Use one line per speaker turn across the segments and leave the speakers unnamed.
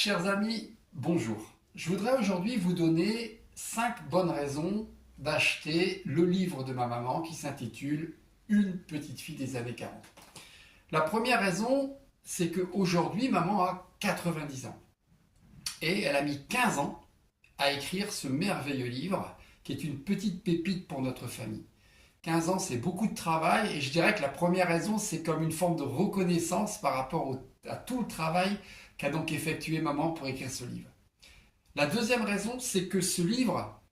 Chers amis, bonjour. Je voudrais aujourd'hui vous donner 5 bonnes raisons d'acheter le livre de ma maman qui s'intitule Une petite fille des années 40. La première raison, c'est qu'aujourd'hui, maman a 90 ans. Et elle a mis 15 ans à écrire ce merveilleux livre qui est une petite pépite pour notre famille. 15 ans, c'est beaucoup de travail et je dirais que la première raison, c'est comme une forme de reconnaissance par rapport à tout le travail qu'a donc effectué maman pour écrire ce livre. La deuxième raison, c'est que ce livre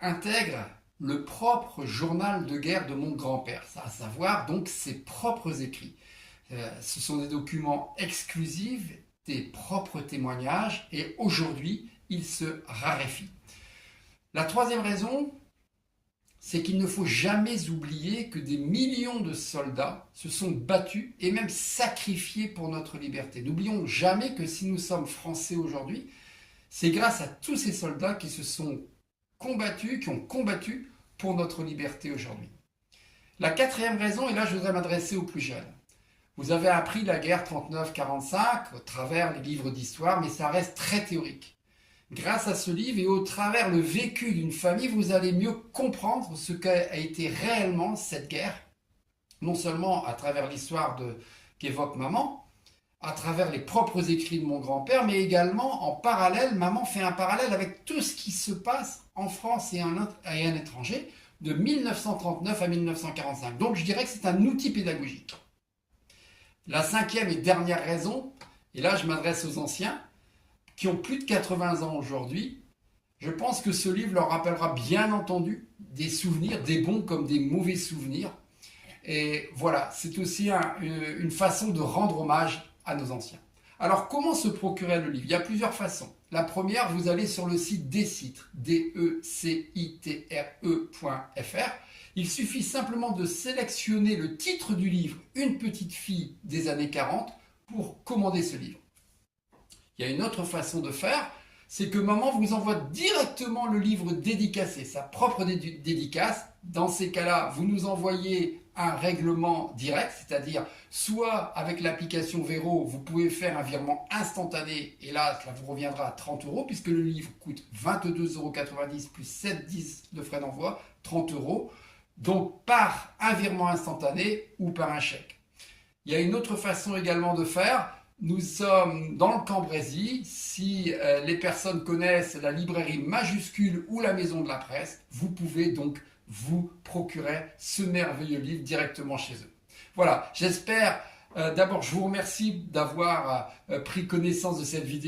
intègre le propre journal de guerre de mon grand-père, à savoir donc ses propres écrits. Ce sont des documents exclusifs, des propres témoignages et aujourd'hui, ils se raréfient. La troisième raison, c'est qu'il ne faut jamais oublier que des millions de soldats se sont battus et même sacrifiés pour notre liberté. N'oublions jamais que si nous sommes Français aujourd'hui, c'est grâce à tous ces soldats qui se sont combattus, qui ont combattu pour notre liberté aujourd'hui. La quatrième raison, et là je voudrais m'adresser aux plus jeunes. Vous avez appris la guerre 39-45 au travers les livres d'histoire, mais ça reste très théorique. Grâce à ce livre et au travers le vécu d'une famille, vous allez mieux comprendre ce qu'a été réellement cette guerre, non seulement à travers l'histoire qu'évoque maman, à travers les propres écrits de mon grand-père, mais également en parallèle, maman fait un parallèle avec tout ce qui se passe en France et à l'étranger de 1939 à 1945. Donc je dirais que c'est un outil pédagogique. La cinquième et dernière raison, et là je m'adresse aux anciens, qui ont plus de 80 ans aujourd'hui, je pense que ce livre leur rappellera bien entendu des souvenirs, des bons comme des mauvais souvenirs. Et voilà, c'est aussi une façon de rendre hommage à nos anciens. Alors, comment se procurer le livre? Il y a plusieurs façons. La première, vous allez sur le site Decitre, decitre.fr. Il suffit simplement de sélectionner le titre du livre, Une petite fille des années 40, pour commander ce livre. Il y a une autre façon de faire, c'est que maman vous envoie directement le livre dédicacé, sa propre dédicace. Dans ces cas-là, vous nous envoyez un règlement direct, c'est-à-dire soit avec l'application Vero, vous pouvez faire un virement instantané, et là, cela vous reviendra à 30 €, puisque le livre coûte 22,90 € plus 7,10 € de frais d'envoi, 30 €, donc par un virement instantané ou par un chèque. Il y a une autre façon également de faire. Nous sommes dans le Cambrésis. Si les personnes connaissent la librairie Majuscule ou la Maison de la Presse, vous pouvez donc vous procurer ce merveilleux livre directement chez eux. Voilà, j'espère, d'abord je vous remercie d'avoir pris connaissance de cette vidéo.